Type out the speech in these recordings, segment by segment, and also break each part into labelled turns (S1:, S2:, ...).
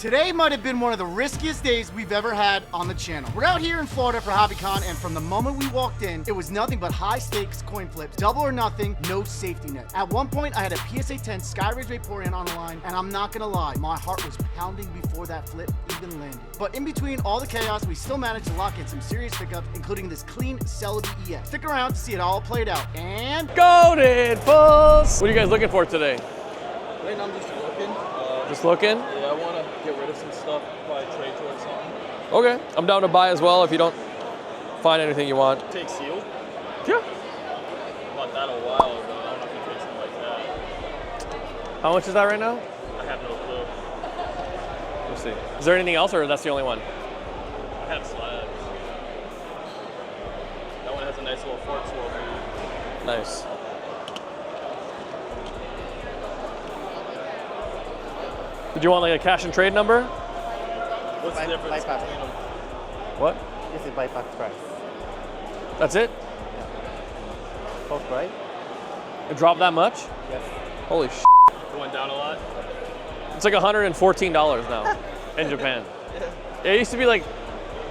S1: Today might have been one of the riskiest days we've ever had on the channel. We're out here in Florida for HobbyCon, and from the moment we walked in, it was nothing but high stakes coin flips, double or nothing, no safety net. At one point, I had a PSA 10 Skyridge Vaporeon on the line, and I'm not gonna lie, my heart was pounding before that flip even landed. But in between all the chaos, we still managed to lock in some serious pickups, including this clean Celebi EX. Stick around to see it all played out. And
S2: GOATED PULLZ! What are you guys looking for today?
S3: Right now I'm just looking.
S2: Just looking?
S3: Yeah, I want to get rid of some stuff, probably trade towards something.
S2: Okay, I'm down to buy as well if you don't find anything you want.
S3: Take sealed?
S2: Yeah.
S3: I bought that a while ago. I don't know if you take something like that.
S2: How much is that right now?
S3: I have no clue.
S2: Let's see. Is there anything else or that's the only one?
S3: I have slabs. That one has a nice little fork swirl.
S2: Nice. Did you want like a cash and trade number?
S3: What's the difference between them?
S2: What?
S4: This is bypass price.
S2: That's it?
S4: Cost price?
S2: It dropped that much?
S4: Yes.
S2: Holy sh**.
S3: It went down a lot?
S2: It's like $114 now in Japan. It used to be like,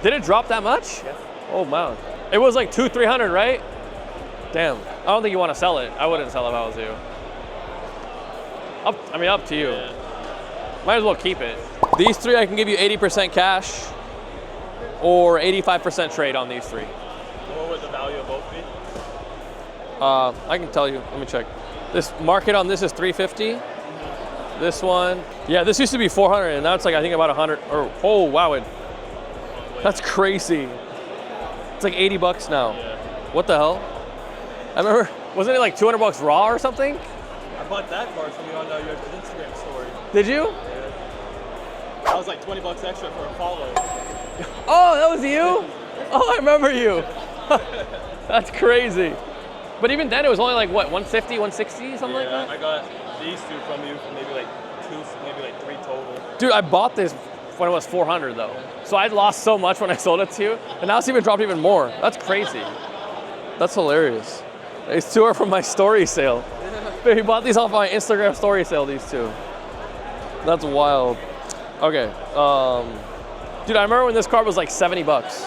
S2: did it drop that much?
S4: Yes.
S2: Oh wow. It was like $200-300, right? Damn. I don't think you want to sell it. I wouldn't sell it if I was you. Up to you.
S3: Yeah.
S2: Might as well keep it. These three, I can give you 80% cash or 85% trade on these three.
S3: What would the value of both be?
S2: I can tell you, let me check. This market on this is 350. This one, yeah, this used to be 400 and now it's like, I think about 100, or, oh wow, that's crazy. It's like 80 bucks now.
S3: Yeah.
S2: What the hell? I remember, wasn't it like 200 bucks raw or something?
S3: I bought that card from you on your Instagram story.
S2: Did you?
S3: That was like 20 bucks extra for a follow.
S2: Oh, that was you? Oh, I remember you. That's crazy. But even then, it was only like, what, 150, 160, something like that?
S3: I got these two from you for maybe like three total.
S2: Dude, I bought this when it was 400 though. So I lost so much when I sold it to you, and now it's even dropped even more. That's crazy. That's hilarious. These two are from my story sale. He bought these off my Instagram story sale, these two. That's wild. Okay, dude, I remember when this card was like 70 bucks.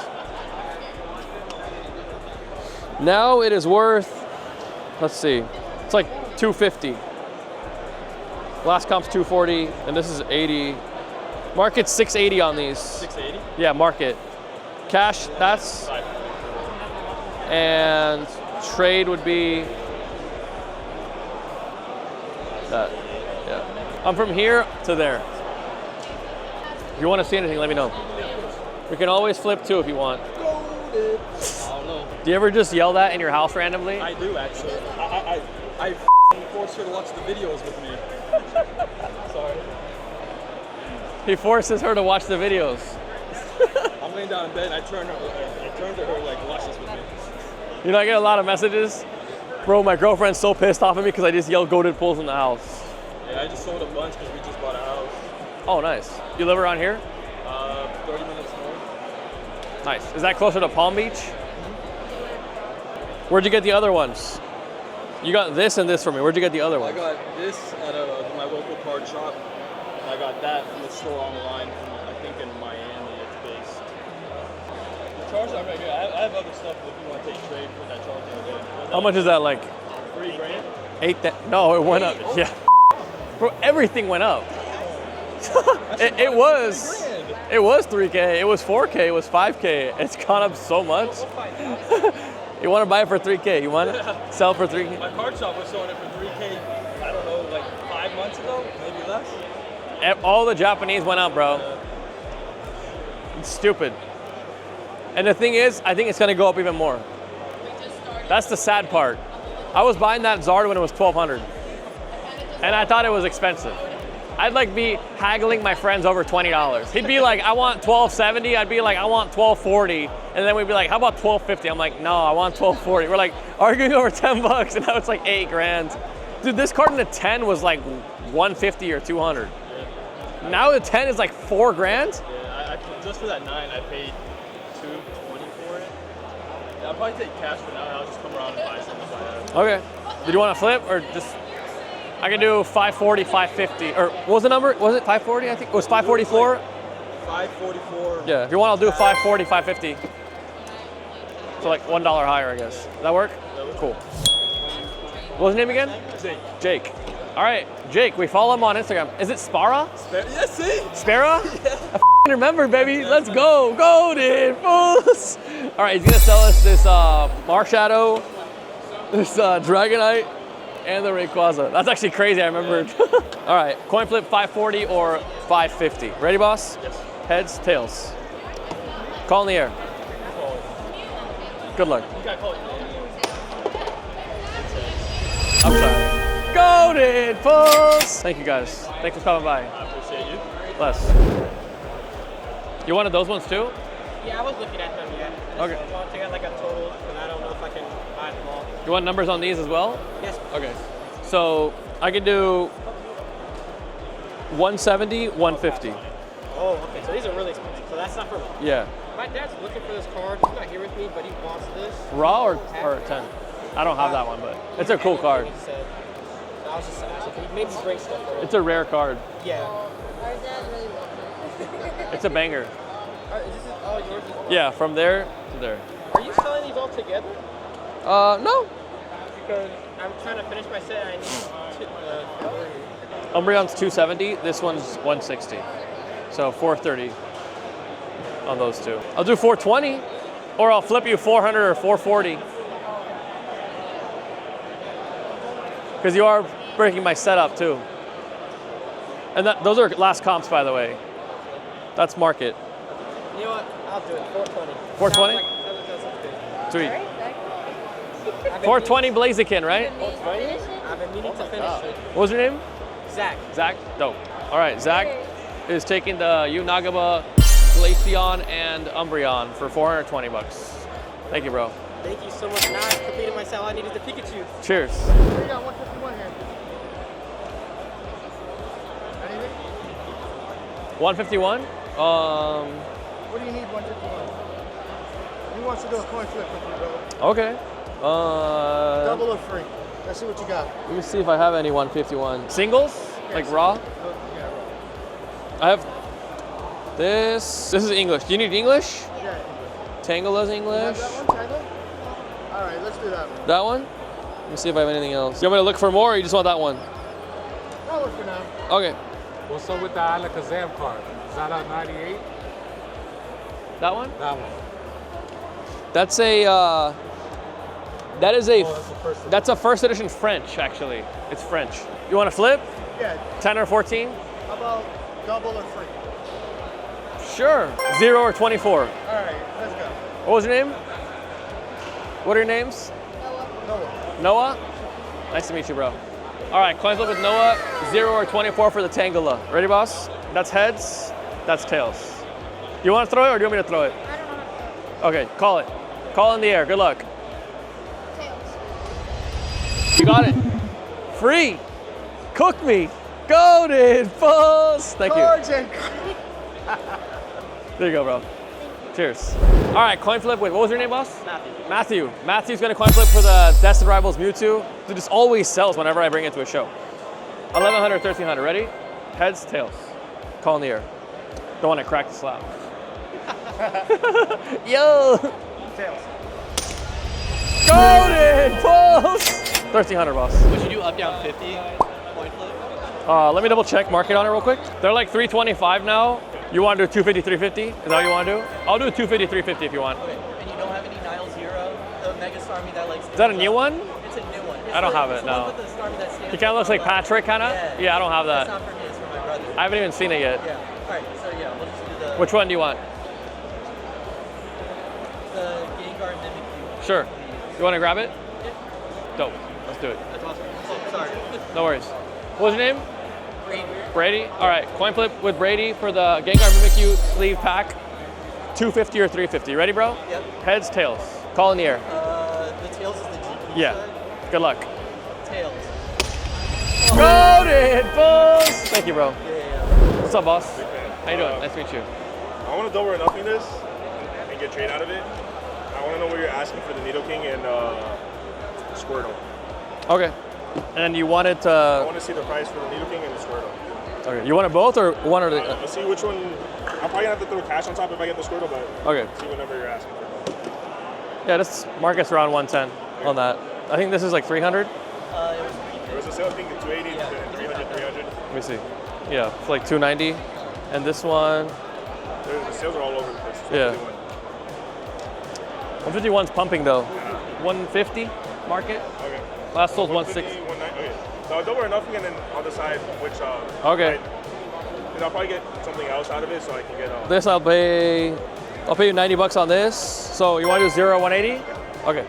S2: Now it is worth, let's see, it's like 250. Last comp's 240, and this is 80. Market's 680 on these.
S3: 680?
S2: Yeah, market. Cash, that's, and trade would be that, yeah. I'm from here to there. If you want to see anything, let me know. We can always flip too if you want.
S3: I don't know.
S2: Do you ever just yell that in your house randomly?
S3: I do actually. I force her to watch the videos with me. Sorry.
S2: He forces her to watch the videos.
S3: I'm laying down in bed and I turn to her like, watch this with me.
S2: You know, I get a lot of messages. Bro, my girlfriend's so pissed off at me because I just yelled GOATED PULLZ in the house.
S3: Yeah, I just sold a bunch because we just bought a house.
S2: Oh, nice. You live around here?
S3: 30 minutes north.
S2: Nice. Is that closer to Palm Beach? Where'd you get the other ones? You got this and this from me. Where'd you get the other
S3: I
S2: ones?
S3: got this at my local card shop. And I got that from the store online from, I think in Miami it's based. The charger I'm right here. I have other stuff if you want to take trade for that charger.
S2: How much is that, like?
S3: $3,000?
S2: No, it went up. Yeah. Bro, everything went up. it was 3K, it was 4K, it was 5K. It's gone up so much. You want to buy it for 3K? You want it? Sell for 3K?
S3: My card shop was selling it for 3K, I don't know, like 5 months ago, maybe less.
S2: All the Japanese went up, bro. It's stupid. And the thing is, I think it's gonna go up even more. That's the sad part. I was buying that Zard when it was 1,200. And I thought it was expensive. I'd like be haggling my friends over $20. He'd be like, I want $12.70. I'd be like, I want $12.40. And then we'd be like, how about $12.50? I'm like, no, I want $12.40. We're like arguing over 10 bucks and now it's like 8 grand. Dude, this card in the 10 was like 150 or 200. Yeah. Now the 10 is like 4 grand?
S3: Yeah, just for that 9, I paid $220 for it. Yeah, I'll probably take cash for now and I'll just come around and buy something.
S2: Okay. Did you want to flip or just? I can do 540, 550. Or what was the number? Was it 540? I think it was 544.
S3: 544.
S2: Yeah, if you want, I'll do 540, 550. So like $1 higher, I guess. Does that work? Cool. What was his name again?
S3: Jake.
S2: Jake. All right, Jake, we follow him on Instagram. Is it Spara?
S3: Yes, see?
S2: Spara? Yeah. I remember, baby. Let's go. Goated PULLZ. All right, he's going to sell us this Marshadow, this Dragonite, and the Rayquaza. That's actually crazy, I remembered. All right, coin flip 540 or 550. Ready, boss?
S3: Yes.
S2: Heads, tails. Call in the air. Good luck. I'm sorry. Goated PULLZ. Thank you guys. Thanks for coming by.
S3: I appreciate you.
S2: Bless. You wanted those ones too?
S5: Yeah, I was looking at them, yeah.
S2: Okay.
S5: I want to get like a total, but I don't know if I can buy them all.
S2: You want numbers on these as well?
S5: Yes.
S2: Okay. So I can do 170, 150.
S5: Oh, okay. So these are really expensive. So that's not for me.
S2: Yeah.
S5: My dad's looking for this card. He's not here with me, but he wants this.
S2: Raw or 10? I don't have that one, but it's a cool card.
S5: He said. So I was just asking. Can you maybe bring stuff for
S2: It's a rare card.
S5: Yeah.
S6: Our dad really wants it.
S2: It's a banger.
S5: Is this all yours as well?
S2: Yeah, from there to there.
S5: Are you selling these all together?
S2: No.
S5: Because I'm trying to finish my set and I need
S2: Umbreon's 270. This one's 160. So 430 on those two. I'll do 420, or I'll flip you 400 or 440. Because you are breaking my setup too. And those are last comps, by the way. That's market.
S5: You know what? I'll do it. 420.
S2: 420?
S5: That sounds good.
S2: Sweet.
S5: I've been
S2: 420 Blaziken, right?
S5: meaning- I've been meaning to finish it.
S2: What was your name?
S5: Zach.
S2: Zach? Dope. All right, Zach is taking the Unagaba, Glaceon, and Umbreon for 420 bucks. Thank you, bro.
S5: Thank you so much. Now I've completed myself. I needed the Pikachu.
S2: Cheers.
S1: We got 151 here. Anything?
S2: 151?
S1: What do you need 151? He wants to do a coin flip with you, bro.
S2: Okay.
S1: Double or free. Let's see what you got.
S2: Let me see if I have any 151. Singles? Like raw?
S1: Yeah, bro.
S2: I have this. This is English. Do you need English?
S1: Yeah.
S2: Tangela's
S1: You
S2: English.
S1: have that one, Tyler? All right, let's do that one.
S2: That one? Let me see if I have anything else. You want me to look for more, or you just want that one?
S1: I'll look for now.
S2: Okay.
S7: What's up with the Alakazam card? Is that a 98?
S2: That one?
S7: That one.
S2: That's a, that is a,
S7: Oh, that's the first one.
S2: that's a first edition French, actually. It's French. You want to flip?
S1: Yeah.
S2: 10 or 14?
S1: How about double or free?
S2: Sure. 0 or 24.
S1: All right, let's go.
S2: What was your name? What are your names?
S1: Noah.
S2: Noah? Nice to meet you, bro. All right, coin flip with Noah, 0 or 24 for the Tangela. Ready, boss? That's heads, that's tails. You want to throw it, or do you want me to throw it?
S6: I don't know how to
S2: Okay, call it. Call in the air, good luck.
S6: tails.
S2: You got it. Free. Cook me. Goated PULLZ. Thank you.
S1: Cards and
S2: There you go, bro. Cheers. All right, coin flip with, what was your name, boss?
S5: Matthew.
S2: Matthew. Matthew's gonna coin flip for the Destined Rivals Mewtwo. Dude, this always sells whenever I bring it to a show. 1100, 1300, ready? Heads, tails. Call in the air. Don't want to crack the slab. Yo!
S1: tails.
S2: Goated PULLZ! 1300, boss.
S5: Would you do up, down 50 coin flip?
S2: Let me double check market on it real quick. They're like 325 now. You want to do 250, 350? Is that what you want to do? I'll do 250, 350 if you want.
S5: Okay. And you don't have any Nile Zero, the Mega Starmie that likes.
S2: Is that a new one?
S5: It's a new one. It's
S2: I don't have
S5: it's
S2: it,
S5: the one
S2: no.
S5: with the Starmie that stands
S2: He kind of looks like Patrick, kind of? Yeah, I don't have
S5: That's
S2: that.
S5: not for me, it's for my brother.
S2: I haven't even seen it yet.
S5: Yeah. All right. So yeah, we'll just do the
S2: Which one do you want?
S5: Gengar Mimikyu.
S2: Sure. You want to grab it? Dope. Let's do it.
S5: That's awesome. Oh, sorry.
S2: No worries. What was your name?
S5: Green.
S2: Brady? All right, coin flip with Brady for the Gengar Mimikyu sleeve pack. 250 or 350. Ready, bro?
S5: Yep.
S2: Heads, tails. Call in the air.
S5: The tails is the GP.
S2: Yeah. Good luck.
S5: Tails.
S2: Goated PULLZ! Thank you, bro.
S5: Yeah.
S2: What's up, boss? How you doing? Nice to meet you.
S8: I want to double or nothing this and get trade out of it. I want to know what you're asking for the Nidoking and Squirtle.
S2: Okay. And then you wanted
S8: I
S2: to.
S8: want to see the price for the Needle King and the Squirtle.
S2: Okay. You wanted both or one or the?
S8: Let's see which one. I'm probably gonna have to throw cash on top if I get the Squirtle, but
S2: Okay.
S8: see what number you're asking for.
S2: Yeah, this market's around 110 on that. I think this is like 300.
S8: There was a sale thing at 280, and 300, 300.
S2: Let me see. Yeah, it's like 290. And this one,
S8: The sales are all over the place.
S2: Yeah. 151's pumping though. 150 market.
S8: Okay.
S2: Last sold 160.
S8: 190. Okay. So double or nothing, and then I'll decide which.
S2: Okay.
S8: And I'll probably get something else out of it, so I can get.
S2: This I'll pay you 90 bucks on this. So you want to do 0 180? Okay.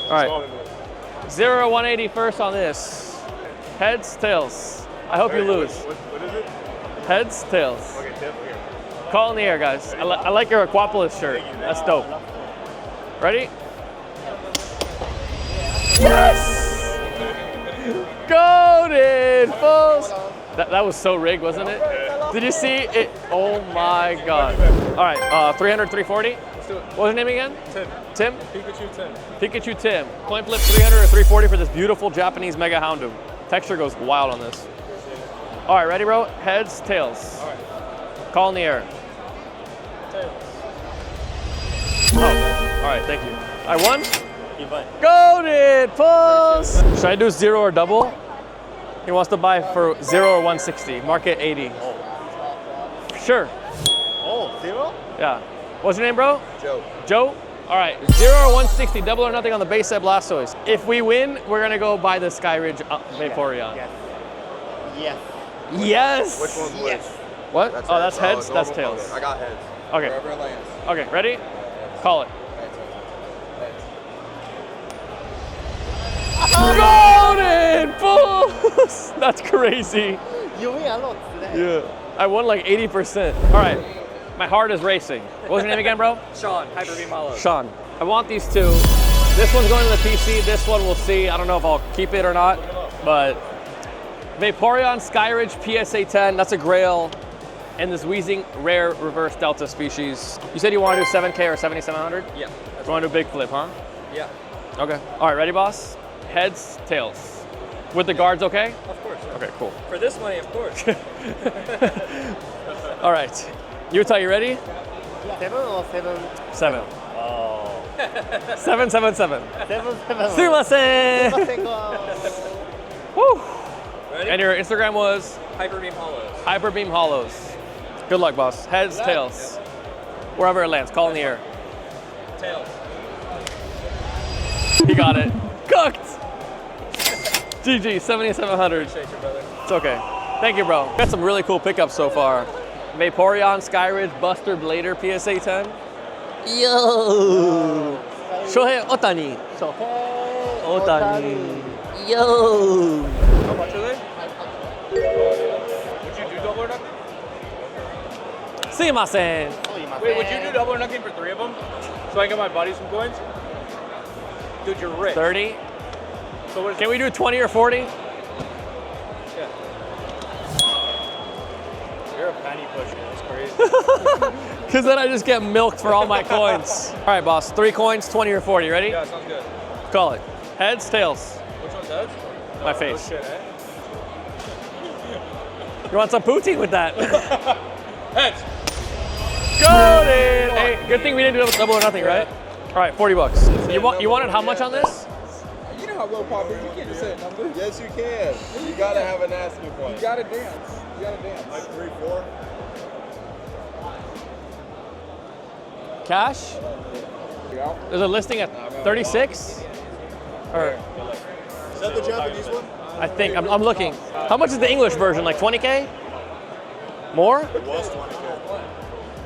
S2: All right. 0 180 first on this. Heads, tails. I hope you lose.
S8: What is it?
S2: Heads, tails.
S8: Okay, tip here.
S2: Call in the air, guys. I like your Aquapolis shirt. That's dope. Ready? Yes! Goated Pulls! That was so rigged, wasn't it? Did you see it? Oh my god. All right, 300, 340?
S5: Let's do it.
S2: What was your name again?
S5: Tim.
S2: Tim?
S5: Pikachu Tim.
S2: Pikachu Tim. Coin flip 300 or 340 for this beautiful Japanese Mega Houndoom. Texture goes wild on this. All right, ready, bro? Heads, tails.
S5: All right.
S2: Call in the air.
S5: Tails.
S2: Oh, all right, thank you. I won?
S5: You won.
S2: Goated Pulls! Should I do 0 or double? He wants to buy for 0 or 160. Market 80. Sure.
S4: Oh, 0?
S2: Yeah. What's your name, bro?
S4: Joe.
S2: Joe? All right, 0 or 160, double or nothing on the base set Blastoise. If we win, we're gonna go buy the Skyridge Vaporeon.
S4: Yes. Yes.
S2: Yes!
S9: Which one's which?
S2: What? Oh, that's heads, that's
S9: normal.
S2: tails.
S9: I got heads.
S2: Okay.
S9: Wherever it lands.
S2: Okay, ready? Call it. Golden Pulls! That's crazy.
S4: You win a lot today.
S2: Yeah. I won like 80%. All right, my heart is racing. What was your name again, bro?
S5: Sean, Hyper Beam Hollow.
S2: Sean. I want these two. This one's going to the PC. This one we'll see. I don't know if I'll keep it or not, but Vaporeon Skyridge PSA 10. That's a grail. And this Wheezing rare reverse delta species. You said you want to do 7K or 7,700?
S5: Yeah.
S2: You want to do a big flip, huh?
S5: Yeah.
S2: Okay. All right, ready, boss? Heads, tails. With the guards, okay?
S5: Of course.
S2: Okay, cool.
S5: For this money, of course.
S2: All right. Utah, you ready?
S4: 7 or 7?
S2: 7.
S4: Oh.
S2: 7, 7, 7.
S4: 7, 7.
S2: Sumimasen! Woo!
S5: Ready?
S2: And your Instagram was?
S5: Hyper Beam Hollows.
S2: Hyper Beam Hollows. Good luck, boss. Heads, tails. Wherever it lands, call in the air.
S5: Tails.
S2: He got it. Cooked! GG, 7,700.
S5: Appreciate you, brother.
S2: It's okay. Thank you, bro. Got some really cool pickups so far. Vaporeon, Skyridge, Buster Blader, PSA 10. Yo! Shohei Otani.
S4: Shohei
S2: Otani. Yo!
S5: How much are they? Would you do double or nothing?
S2: Sumimasen.
S5: Wait, would you do double or nothing for 3 of them? So I can get my buddy some coins? Dude, you're rich.
S2: 30.
S5: So what is
S2: Can we do 20 or 40?
S5: Yeah. You're a penny pusher. That's crazy.
S2: Because then I just get milked for all my coins. All right, boss. 3 coins, 20 or 40. Ready?
S5: Yeah, sounds good.
S2: Call it. Heads, tails.
S5: Which one's heads?
S2: My
S5: No
S2: face.
S5: shit, eh?
S2: You want some poutine with that?
S5: Heads.
S2: Got it! Hey, good thing we didn't do double or nothing, right? All right, 40 bucks. You wanted how much on this?
S9: You know how low pop is. You can't just say a number. Yes, you can. You gotta have an asking point. You gotta dance. You gotta dance. Like 3, 4.
S2: Cash? There's a listing at 36? Or
S8: Is that the Japanese one?
S2: I think I'm looking. How much is the English version? Like 20K? More?
S8: It was 20K.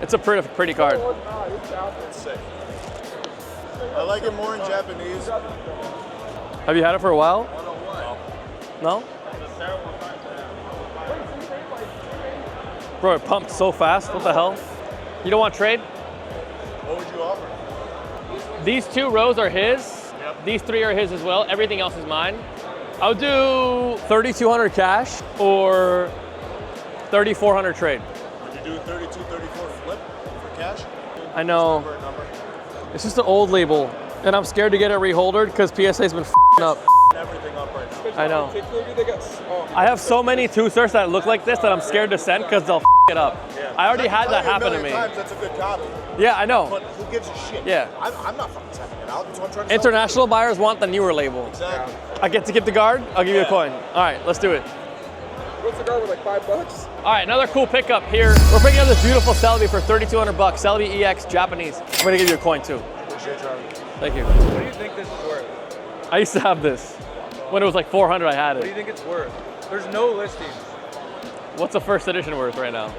S2: It's a pretty card.
S8: It's sick. I like it more in Japanese.
S2: Have you had it for a while? No? Bro, it pumped so fast. What the hell? You don't want to trade?
S8: What would you offer?
S2: These 2 rows are his.
S8: Yep.
S2: These 3 are his as well. Everything else is mine. I'll do 3,200 cash or 3,400 trade.
S8: Would you do 32, 34 flip for cash?
S2: I know.
S8: Number.
S2: It's just an old label. And I'm scared to get it reholdered because PSA's been f***ing up.
S8: Everything up right now.
S2: I know.
S9: Particularly, they got. Oh,
S2: I have so many two-stars that look like this that I'm scared to send because they'll f*** it up.
S8: Yeah.
S2: I already had that
S8: Tell you a
S2: happen to
S8: million
S2: me.
S8: times that's a good copy.
S2: Yeah, I know.
S8: But who gives a shit?
S2: Yeah.
S8: I'm not fucking sending it out. That's what I'm trying to
S2: International buyers want the newer label.
S8: Exactly.
S2: I get to keep the guard, I'll give you a coin. All right, let's do it.
S9: what's the guard with like $5?
S2: All right, another cool pickup here. We're picking up this beautiful Celebi for 3,200 bucks. Celebi EX, Japanese. I'm gonna give you a coin too.
S8: Appreciate you, Charlie.
S2: Thank you.
S5: What do you think this is worth?
S2: I used to have this. When it was like 400, I had
S5: What do you
S2: it.
S5: think it's worth? There's no listings.
S2: What's the first edition worth right now?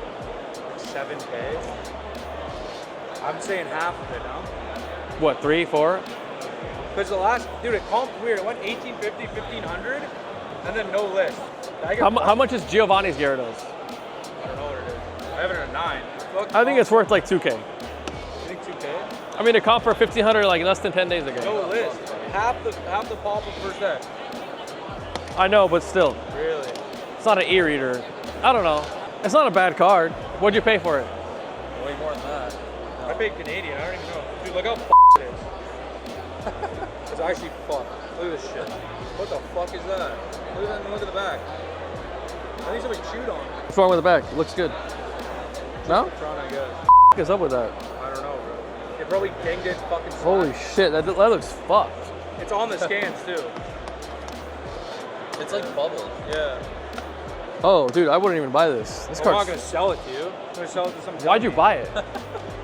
S5: 7K? I'm saying half of it now.
S2: What, 3, 4?
S5: Because the last, dude, it comped weird. It went 1850, 1500, and then no list.
S2: How much is Giovanni's Gyarados?
S5: I don't know what it is. I have it at a 9. Fuck,
S2: I think it's worth like 2K.
S5: You think 2K?
S2: I mean, it comped for 1,500 like less than 10 days ago.
S5: No list. Half the pop of first deck.
S2: I know, but still.
S5: Really?
S2: It's not an e-reader. I don't know. It's not a bad card. What'd you pay for it?
S5: Way more than that. I paid Canadian. I don't even know. Dude, look how it is. It's actually fucked. Look at this shit. What the fuck is that? Look at that and look at the back. I think somebody chewed on it.
S2: What's wrong with the back? It looks good. No?
S5: Tron, I guess.
S2: What is up with that?
S5: I don't know, bro. It probably dinged it fucking slack.
S2: Holy shit, that looks fucked.
S5: It's on the scans too.
S3: It's like bubbles.
S5: Yeah.
S2: Oh, dude, I wouldn't even buy this. This
S5: I'm not
S2: card's...
S5: gonna sell it to you. I'm gonna sell it to some.
S2: Why'd you buy it?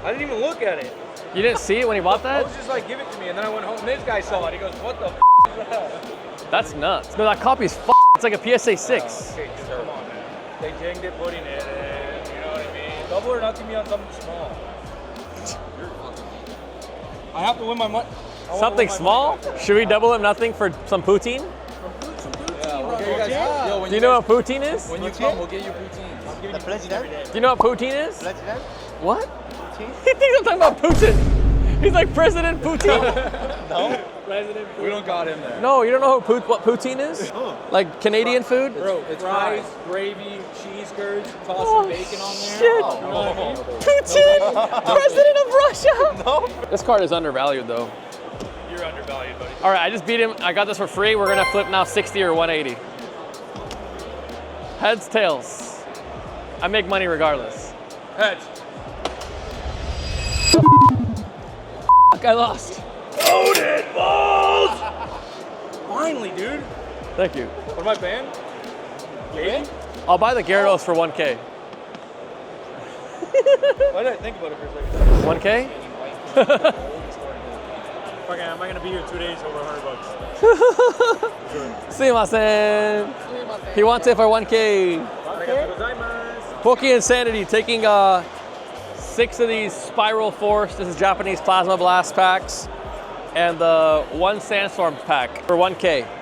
S5: I didn't even look at it.
S2: You didn't see it when you bought
S5: I
S2: that?
S5: was just like, give it to me, and then I went home. And this guy saw it. He goes, "What the f is that?"
S2: That's nuts. No, that copy's fucked. It's like a PSA 6.
S5: Okay, dude, come on, man. They jinged it, putting it in. You know what I mean? Double or nothing me on something small. I have to win my money.
S2: Something small? Should we double him nothing for some poutine? Do you know what poutine is?
S3: When you come, we'll get you poutines.
S4: The president?
S2: Do you know what poutine is?
S4: President?
S2: What? He thinks I'm talking about Putin. He's like President Putin.
S3: No? We don't got him there.
S2: No, you don't know what poutine is? Like Canadian food?
S5: Bro, it's
S3: Fries,
S5: fries, gravy, cheese curds, toss
S2: Oh,
S5: some bacon on there.
S2: shit.
S5: Oh, you know what I mean?
S2: Putin, President of Russia. No. This card is undervalued though.
S5: You're undervalued, buddy.
S2: All right, I just beat him. I got this for free. We're gonna flip now 60 or 180. Heads, tails. I make money regardless.
S5: Heads.
S2: I lost.
S5: GOATED PULLZ! Finally, dude.
S2: Thank you.
S5: What am I paying? 80?
S2: I'll buy the Gyarados for 1K.
S5: Why did I think about it for a second?
S2: 1K?
S5: Fucking, am I gonna be here 2 days over $100?
S2: Sumimasen. He wants it for 1K. Poke Insanity taking 6 of these Spiral Force. This is Japanese Plasma Blast packs. And the 1 Sandstorm pack for 1K.